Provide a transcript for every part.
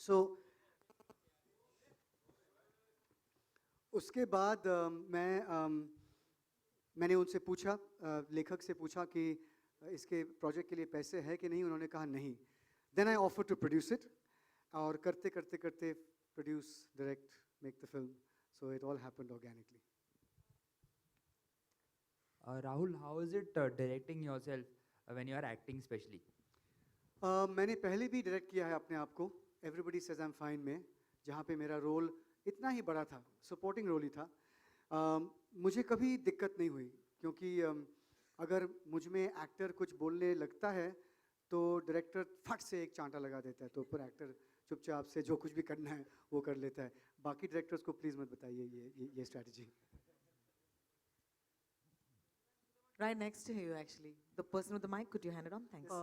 सो उसके बाद मैंने उनसे पूछा, लेखक से पूछा कि इसके प्रोजेक्ट के लिए पैसे है कि नहीं. उन्होंने कहा नहीं. Then I offer to produce it, और करते करते करते produce, direct, make the film. So it all happened organically. Rahul, how is it directing yourself when you are acting especially? मैंने पहले भी डायरेक्ट किया है अपने आप को, everybody says I am fine में, जहाँ पे मेरा रोल इतना ही बड़ा था, सपोर्टिंग रोल ही था. मुझे कभी दिक्कत नहीं हुई, क्योंकि अगर मुझ में एक्टर कुछ बोलने लगता है तो डायरेक्टर फट से एक चांटा लगा देता है, तो ऊपर एक्टर चुपचाप से जो कुछ भी करना है वो कर लेता है. बाकी डायरेक्टर्स को प्लीज़ मत बताइए ये strategy. Right next to you, actually. The person with the mic, could you hand it on? Thanks.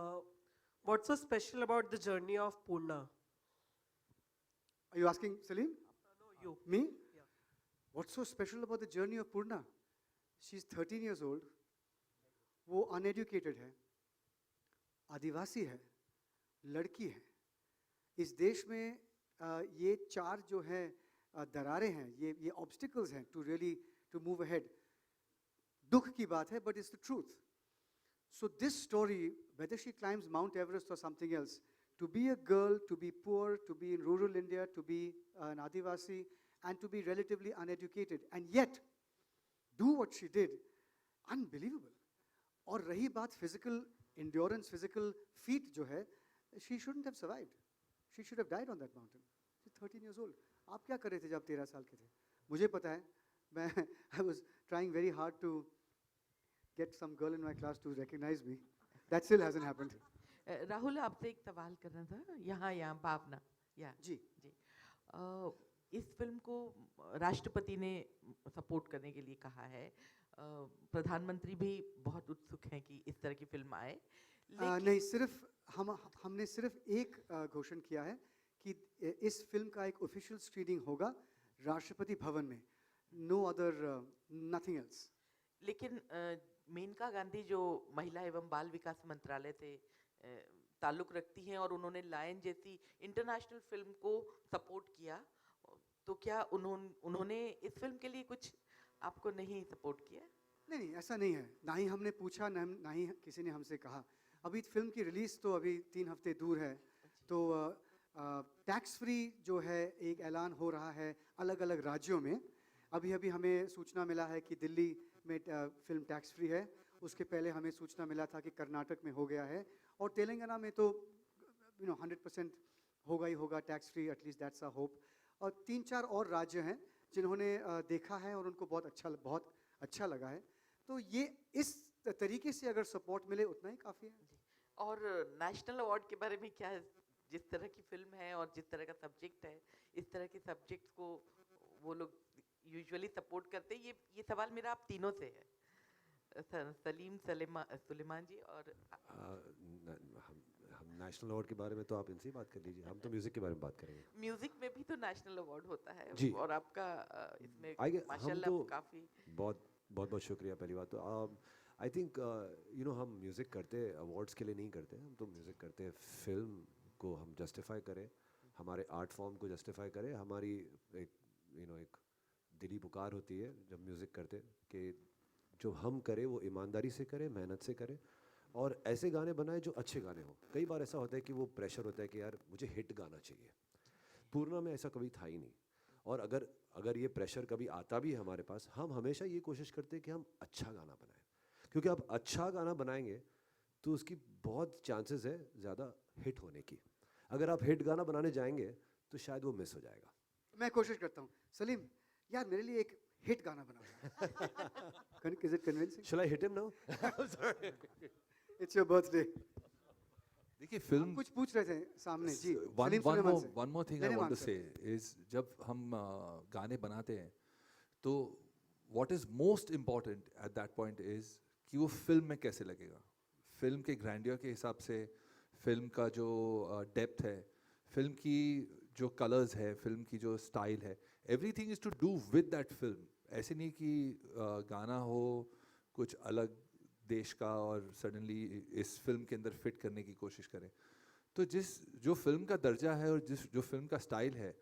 What's so special about the journey of Purna? Are you asking Salim? No, you. Me? Yeah. What's so special about the journey of Purna? She's 13 years old. वो uneducated है, आदिवासी है, लड़की है. इस देश में ये चार जो है दरारें हैं, ये obstacles हैं to really to move ahead. दुख की बात है, but it's the truth. So this story, whether she climbs Mount Everest or something else, to be a girl, to be poor, to be in rural India, to be an Adivasi, and to be relatively uneducated, and yet do what she did, unbelievable. और रही बात physical endurance, physical feat जो है, she shouldn't have survived. She should have died on that mountain. She's 13 years old. आप क्या कर रहे थे जब 13 साल के थे? मुझे पता है, I was trying very hard to get some girl in my class to recognize me. That still hasn't happened. Rahul, आपसे एक सवाल करना था. यहाँ भावना. जी. इस फिल्म को राष्ट्रपति ने सपोर्ट करने के लिए कहा है. प्रधानमंत्री भी बहुत उत्सुक हैं कि इस तरह की फिल्म आए. नहीं, सिर्फ हमने सिर्फ एक घोषणा किया है कि इस फिल्म का एक ऑफिशियल स्क्रीनिंग होगा राष्ट्रपति भवन में. No other, nothing else. लेकिन मेनका गांधी जो महिला एवं बाल विकास मंत्रालय से ताल्लुक रखती हैं और उन्होंने लायन जैसी इंटरनेशनल फिल्म को सपोर्ट किया, तो क्या उन्होंने इस फिल्म के लिए कुछ आपको नहीं सपोर्ट किया? नहीं, ऐसा नहीं है. ना ही हमने पूछा, ना ही किसी ने हमसे कहा. अभी फिल्म की रिलीज तो अभी 3 हफ्ते दूर है. तो टैक्स फ्री जो है एक ऐलान हो रहा है अलग अलग राज्यों में. अभी हमें सूचना मिला है कि दिल्ली में फिल्म टैक्स फ्री है. उसके पहले हमें सूचना मिला था कि कर्नाटक में हो गया है, और तेलंगाना में तो 100% होगा ही होगा tax free, at least that's a hope. और 3-4 और राज्य हैं जिन्होंने देखा है और उनको बहुत अच्छा लगा है. तो ये इस तरीके से अगर सपोर्ट मिले उतना ही काफ़ी है. और नेशनल अवार्ड के बारे में क्या है? जिस तरह की फिल्म है और जिस तरह का सब्जेक्ट है, इस तरह के सब्जेक्ट्स को वो लोग यूजुअली सपोर्ट करते हैं. ये सवाल मेरा आप तीनों से है, सलीम, सुलेमान जी और हम नेशनल अवार्ड के बारे में तो आप इनसे ही बात कर लीजिए. हम तो म्यूजिक के बारे में बात करेंगे. म्यूजिक में भी तो नेशनल अवार्ड होता है जी. और आपका इसमें हम तो काफी बहुत शुक्रिया. पहली बात तो आई थिंक हम म्यूज़िक करते अवार्ड्स के लिए नहीं करते. हम तो म्यूज़िक करते हैं फिल्म को हम जस्टिफाई करें, हमारे आर्ट फॉर्म को जस्टिफाई करें. हमारी एक दिली पुकार होती है जब म्यूज़िक करते कि जो हम करें वो ईमानदारी से करें, मेहनत से करें, और ऐसे गाने बनाए जो अच्छे गाने हों. कई बार ऐसा होता है कि वो प्रेशर होता है कि यार मुझे हिट गाना चाहिए. पूर्णा में ऐसा कभी था ही नहीं. और अगर ये प्रेशर कभी आता भी है हमारे पास, हम हमेशा ये कोशिश करते हैं कि हम अच्छा गाना बनाएं, क्योंकि आप अच्छा गाना बनाएंगे तो उसकी बहुत चांसेस है ज़्यादा हिट होने की. अगर आप हिट गाना बनाने जाएंगे तो शायद वो मिस हो जाएगा. मैं कोशिश करता हूँ. सलीम, यार मेरे लिए एक हिट गाना बना. Is it convincing? Shall I hit him now? Sorry. It's your birthday. देखिए फिल्म कुछ पूछ रहे थे सामने जी. one more thing I want to say is जब हम गाने बनाते हैं तो what is most important at that point is कि वो फिल्म में कैसे लगेगा. फिल्म के ग्रैंडियर के हिसाब से, फिल्म का जो डेप्थ है, फिल्म की जो कलर्स है, फिल्म की जो स्टाइल है, everything is to do with that film. ऐसे नहीं कि गाना हो कुछ अलग देश का और सडनली इस फिल्म के अंदर फिट करने की कोशिश करें. तो जो फिल्म का दर्जा है और जो फिल्म का स्टाइल है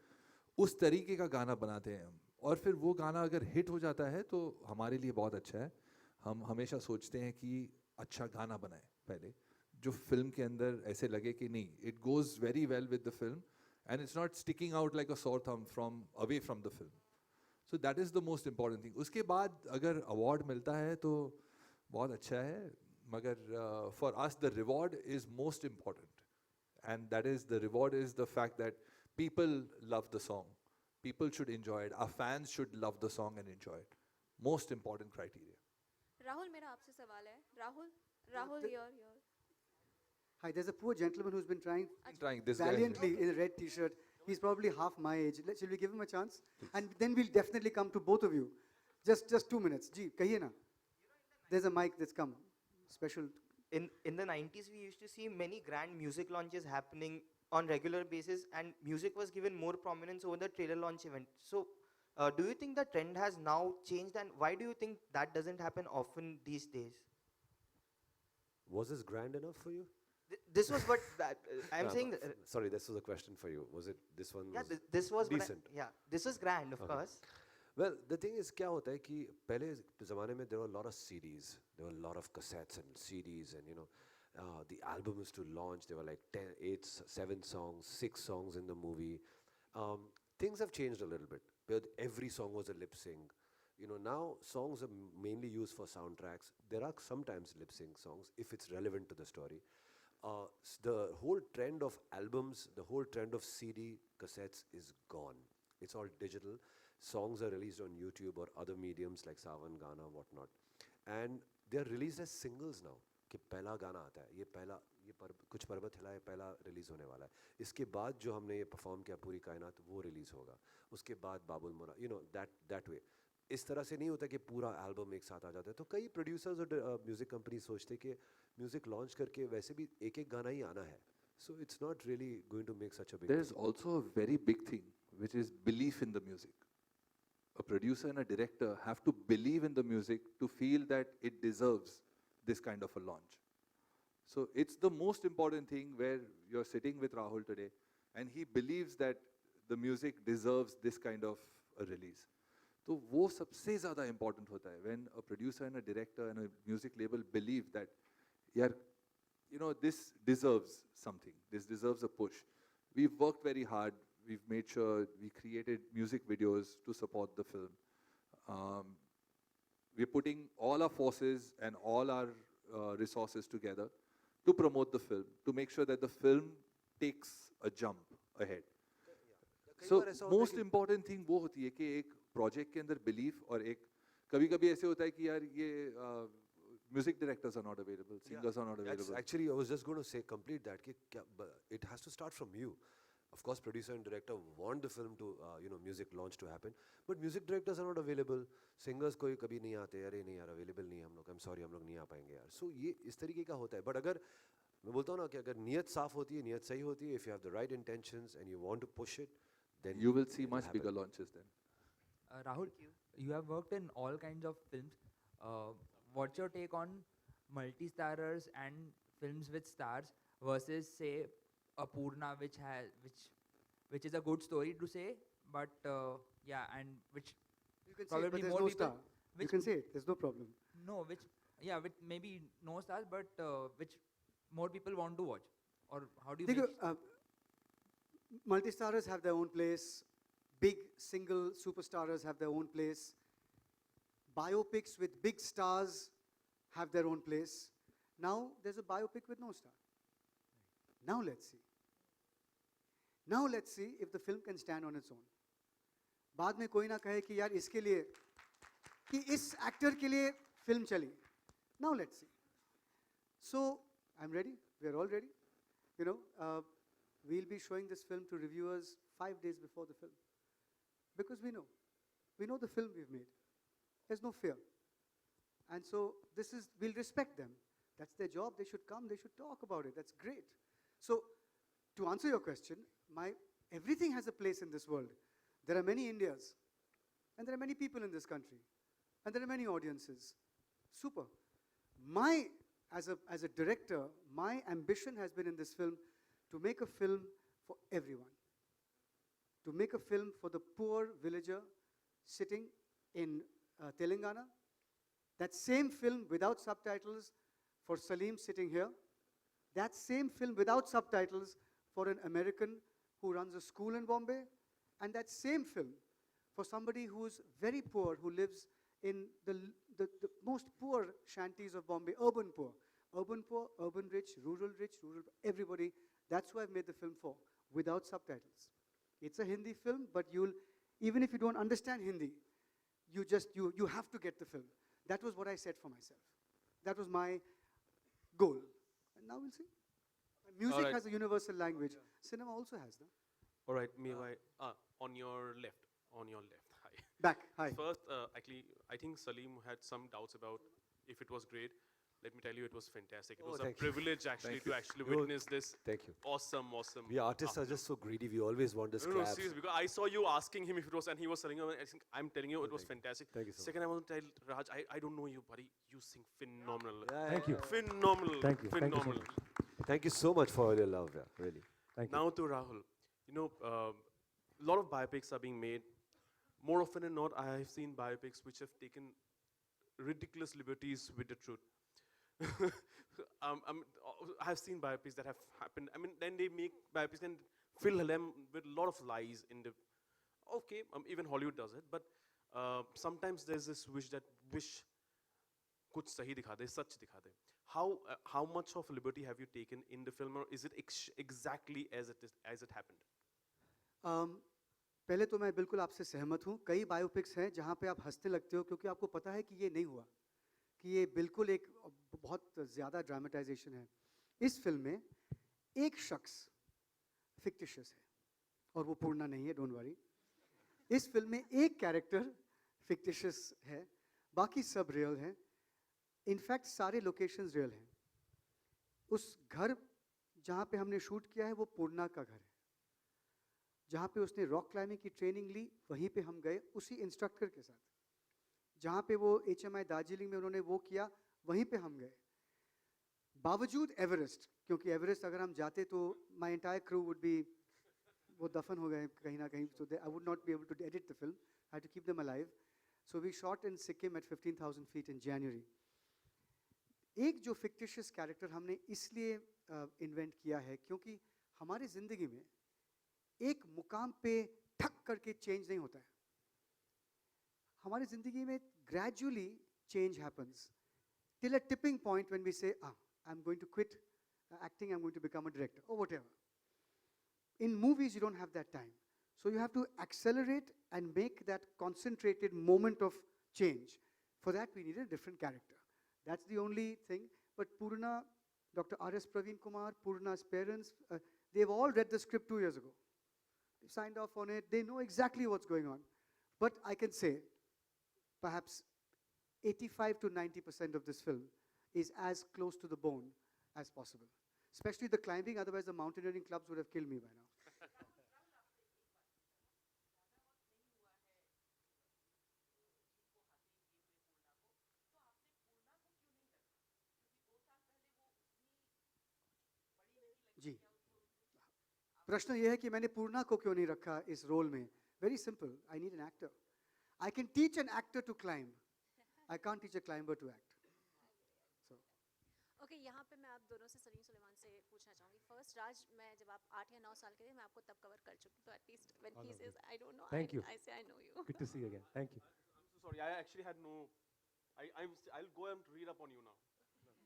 उस तरीके का गाना बनाते हैं हम, और फिर वो गाना अगर हिट हो जाता है तो हमारे लिए बहुत अच्छा है। हम हमेशा सोचते हैं कि अच्छा गाना बनाए पहले, जो फिल्म के अंदर ऐसे लगे कि नहीं, it goes very well with the film and it's not sticking out like a sore thumb from away from the film. So that is the most important thing. उसके बाद अगर अवार्ड मिलता है तो बहुत अच्छा है, मगर for us the reward is most important, and that is the reward is the fact that people love the song, people should enjoy it, our fans should love the song and enjoy it, most important criteria. Rahul, मेरा आपसे सवाल है। Rahul, the- here. Hi, there's a poor gentleman who's been trying I'm trying this guy valiantly in a red t-shirt. He's probably half my age. Shall we give him a chance? And then we'll definitely come to both of you. Just 2 minutes. Ji, kahiye na. There's a mic that's come. Special. In the 90s we used to see many grand music launches happening on regular basis, and music was given more prominence over the trailer launch event. So do you think the trend has now changed, and why do you think that doesn't happen often these days? Was this grand enough for you? This was what I'm No, saying. no, sorry, this was a question for you. Was it this one? Yeah, was this was what decent. yeah, this was grand, of Okay. course. Well, the thing is, क्या होता है कि पहले ज़माने में there were a lot of CDs, there were a lot of cassettes and CDs, and the album used to launch. There were like 10, 8, 7 songs, 6 songs in the movie. Things have changed a little bit. But every song was a lip sync. Now songs are mainly used for soundtracks. There are sometimes lip sync songs if it's relevant to the story. The whole trend of albums, the whole trend of CD cassettes is gone. It's all digital. Songs are released on YouTube or other mediums like Savan, Gaana, whatnot. And they're released as singles now. कि पहला गाना आता है, कुछ पर्वत हिलाए पहला release होने वाला है, इसके बाद जो हमने ये परफॉर्म किया पूरी कायनात वो रिलीज़ होगा, उसके बाद बाबुल मोरा, that way. इस तरह से नहीं होता कि पूरा एल्बम एक साथ आ जाता है। तो कई प्रोड्यूसर्स और म्यूज़िक कंपनी सोचते कि म्यूज़िक लॉन्च करके वैसे भी एक गाना ही आना है, so it's not really going to make such a big There's thing. also a very big thing which is belief in the music. A producer and a director have to believe in the music to feel that it deserves this kind of a launch. So it's the most important thing where you're sitting with Rahul today and he believes that the music deserves this kind of a release. तो वो सबसे ज़्यादा important होता है when a producer and a director and a music label believe that यार this deserves something, this deserves a push. We've worked very hard, we've made sure we created music videos to support the film. We're putting all our forces and all our resources together to promote the film, to make sure that the film takes a jump ahead. So बार ऐसा होता है most कि- important thing वो होती है कि एक project के अंदर belief, और एक कभी-कभी ऐसे होता है कि यार ये music directors are not available, singers are not available. Actually, I was just going to say, complete that. It has to start from you. Of course, producer and director want the film to, music launch to happen. But music directors are not available. Singers कोई कभी नहीं आते, अरे नहीं यार available नहीं हम लोग, I'm sorry हम लोग नहीं आ पाएंगे यार. So ये इस तरीके का होता है. But अगर मैं बोलता हूँ ना कि अगर नियत साफ होती है, नियत सही होती है, if you have the right intentions and you want to push it, then You will see it'll much happen. bigger launches then. Rahul, you have worked in all kinds of films. What's your take on multi-starrers and films with stars versus, say, Apurna, which is a good story to say, but and which You can say it, probably but there's more no people, star. You which can say it. There's no problem. no, with maybe no stars, but which more people want to watch, or how do you? देखो, Make multi-starrers have their own place. Big single superstars have their own place. Biopics with big stars have their own place. Now there's a biopic with no star. Now let's see. Now let's see if the film can stand on its own. बाद में कोई ना कहे कि यार इसके लिए कि इस एक्टर के लिए फिल्म चली. Now let's see. So I'm ready. We're all ready. We'll be showing this film to reviewers 5 days before the film, because we know the film we've made. There's no fear, and so we'll respect them. That's their job. They should come. They should talk about it. That's great. So, to answer your question, everything has a place in this world. There are many Indias, and there are many people in this country, and there are many audiences. Super. As a director, my ambition has been in this film to make a film for everyone, to make a film for the poor villager sitting in Telangana, that same film without subtitles for Salim sitting here, that same film without subtitles for an American who runs a school in Bombay, and that same film for somebody who's very poor, who lives in the most poor shanties of Bombay, urban poor, urban rich, rural, everybody. That's who I've made the film for, without subtitles. It's a Hindi film, but even if you don't understand Hindi, you have to get the film. That was what I said for myself. That was my goal. And now we'll see. Music Alright. has a universal language. Cinema also has, no? All right, Mewai, on your left. Hi. Back, hi. First, actually, I think Salim had some doubts about if it was great. Let me tell you, it was fantastic. It Oh, was a thank you. privilege actually Thank to you. actually You- witness this. Thank you. Awesome. We artists are just so greedy. We always want this No, claps. seriously, because I saw you asking him if it was, and he was telling you, I think I'm telling you, it was fantastic. Thank you so Second, I want to tell Raj, I don't know you, buddy. You sing phenomenal. Thank you. Phenomenal. Thank you. Thank you so Phenomenal. Thank you so much for all your love, yeah, really. Thank you. Now to Rahul. You know, a lot of biopics are being made. More often than not, I have seen biopics which have taken ridiculous liberties with the truth. I have seen biopics that have happened. I mean, then they make biopics and fill them with a lot of lies in the. Okay, even Hollywood does it, but sometimes there's this wish कुछ सही दिखा दे, सच दिखा दे. How much of liberty have you taken in the film, or is it exactly as it happened? पहले तो मैं बिल्कुल आपसे सहमत हूँ. कई बायोपिक्स हैं जहाँ पे आप हंसने लगते हो क्योंकि आपको पता है कि ये नहीं हुआ, कि ये बिल्कुल एक बहुत ज़्यादा ड्रामेटाइजेशन है. इस फिल्म में एक शख्स फिक्टिशियस है और वो पूर्णा नहीं है, डोंट वरी. इस फिल्म में एक कैरेक्टर फिक्टिशियस है, बाकी सब रियल हैं. इनफैक्ट सारे लोकेशंस रियल हैं. उस घर जहाँ पे हमने शूट किया है वो पूर्णा का घर है. जहाँ पे उसने रॉक क्लाइंबिंग की ट्रेनिंग ली वहीं पे हम गए उसी इंस्ट्रक्टर के साथ. जहाँ पे वो HMI दार्जिलिंग में उन्होंने वो किया वहीं पे हम गए. बावजूद एवरेस्ट, क्योंकि एवरेस्ट अगर हम जाते तो my entire crew would be वो दफन हो गए कहीं ना कहीं. So I would not be able to edit the film. I had to keep them alive. So we shot in Sikkim at 15,000 feet in January. एक जो फिक्टिशियस कैरेक्टर हमने इसलिए इन्वेंट किया है क्योंकि हमारी ज़िंदगी में एक मुकाम पे ठक करके चेंज नहीं होता है. हमारी ज़िंदगी में gradually change happens till a tipping point when we say, I'm going to quit acting, I'm going to become a director, or whatever. In movies, you don't have that time. So you have to accelerate and make that concentrated moment of change. For that, we need a different character. That's the only thing. But Purna, Dr. R.S. Praveen Kumar, Purna's parents, they've all read the script 2 years ago. They signed off on it. They know exactly what's going on. But I can say, perhaps 85 to 90% of this film is as close to the bone as possible. Especially the climbing, otherwise the mountaineering clubs would have killed me by now. जी, प्रश्न ये है कि मैंने पूर्णा को क्यों नहीं रखा इस रोल में. Very simple. I need an actor. I can teach an actor to climb. I can't teach a climber to act. So. Okay यहाँ पे मैं आप दोनों से सलीम सुलेमान से पूछना चाहूँगी. फर्स्ट राज, मैं जब आप 8 या 9 साल के थे मैं आपको तब कवर कर चुकी. तो at least when he says I don't know, Thank you. I say I know you. Good to see you again. Thank you. I'm so sorry. I actually had no. I'll go and read up on you now.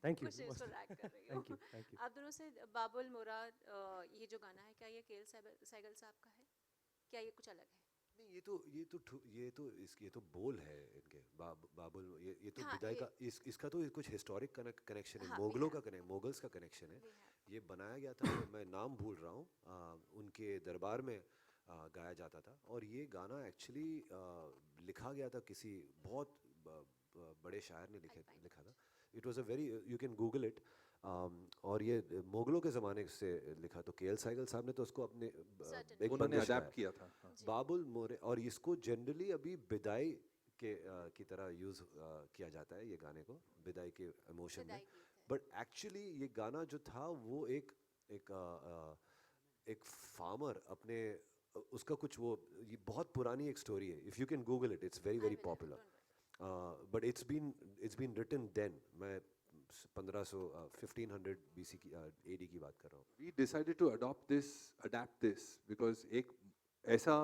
Thank you. कुछ इसको rack कर रही Thank you. हूँ. Thank you. आप दोनों से बाबुल मुराद, ये जो गाना है क्या ये केएल सहगल साहब का है? क्या ये कुछ अलग है? नहीं, ये तो बोल है इनके बाबुल. ये तो हाँ, विदाई ये- का इसका तो कुछ हिस्टोरिक कनेक्शन है. हाँ, मोगलों we का कनेक्शन, मोगल्स का कनेक्शन है. We have. ये बनाया गया था, मैं नाम भूल रहा हूँ, उनके दरबार में गाया जाता था. और ये गाना एक्चुअली लिखा गया था किसी बहुत बड़े शायर ने लिखा था. It was a very, you can Google it. और ये मुगलों के ज़माने से लिखा. तो केएल सहगल साहब ने तो उसको अपने Certainly. एक उन्होंने बंदिश अडेप्ट है. किया था. हाँ. बाबुल मोरे. और इसको जनरली अभी बिदाई के की तरह यूज़ किया जाता है ये गाने को, बिदाई के इमोशन में. विदाई गीत है. बट एक्चुअली ये गाना जो था वो एक एक फार्मर अपने उसका कुछ वो ये बहुत पुरानी एक स्टोरी है. If you can Google it, it's very very popular. But it's been written then. मैं 1500 BC की AD की बात कर रहा हूँ. We decided to adapt this because एक ऐसा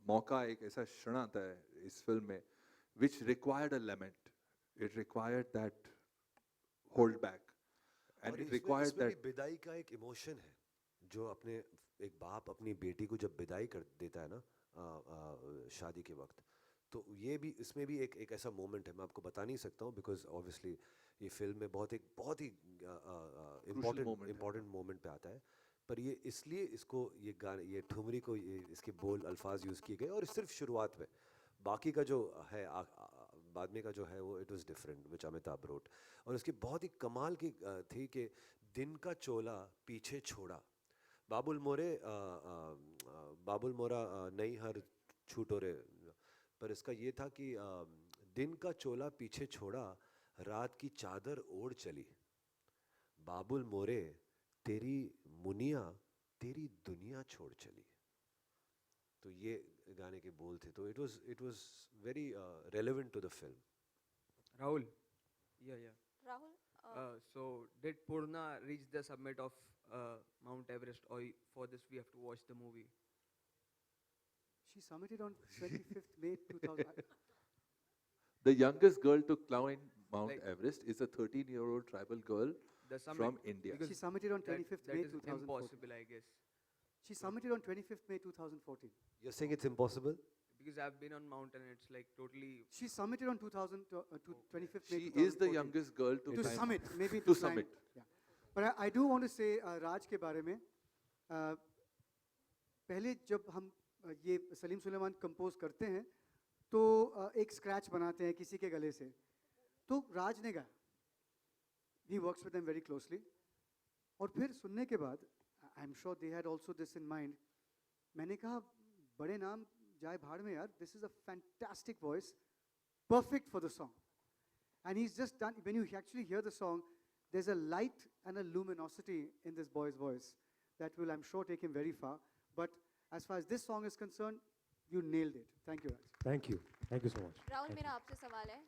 मौका, एक ऐसा क्षण आता है इस फिल्म में which required a lament. It required that hold back. And और it इसमें required भी that विदाई का एक इमोशन है जो अपने एक बाप अपनी बेटी को जब विदाई कर देता है ना शादी के वक्त, तो ये भी इसमें भी एक ऐसा मोमेंट है. मैं आपको बता नहीं सकता हूँ बिकॉज ऑब्वियसली ये फिल्म में बहुत ही moment है. इम्पोर्टेंट मोमेंट पे आता है. पर ये इसलिए इसको ये गाने ये ठुमरी को इसके बोल अल्फाज यूज़ किए गए और सिर्फ शुरुआत में. बाकी का जो है बाद में का जो है वो it was different which Amitabh wrote. और उसकी बहुत ही कमाल की थी कि दिन का चोला पीछे छोड़ा बाबुल मोरा नहीं हर छूटो रे. पर इसका ये था कि दिन का चोला पीछे छोड़ा रात की चादर ओढ़ चली बाबुल मोरे तेरी मुनिया तेरी दुनिया छोड़ चली. तो ये गाने के बोल थे. तो it was very relevant to the film. Rahul. Yeah. Rahul, So did Purna reach the summit of Mount Everest, or for this we have to watch the movie? She summited on 25th May 2000. the youngest girl to climb Mount Like- Everest is a 13-year-old tribal girl The summit. from India. Because She summited on that- 25th that May is 2014. impossible, I guess. She summited on 25th May 2014. You're saying it's impossible? Because I've been on mountain, it's like totally. She summited on 25th May She 2014. is the youngest girl to To climb. summit, maybe To climb. summit. Yeah. But I do want to say राज के बारे में पहले जब हम ये Salim Suleman compose करते हैं तो एक स्क्रैच बनाते हैं किसी के गले से तो राज ने गाया. He works with them very closely. और फिर सुनने के बाद I'm sure they had also this in mind. मैंने कहा बड़े नाम जाए भाड़ में यार. This is a fantastic voice, perfect for the song. And he's just done. When you actually hear the song, there's a light and a luminosity in this boy's voice that will, I'm sure, take him very far. But as far as this song is concerned, you nailed it. Thank you, Raj. Thank you. Thank you so much. Rahul Thank you. मेरा आपसे सवाल है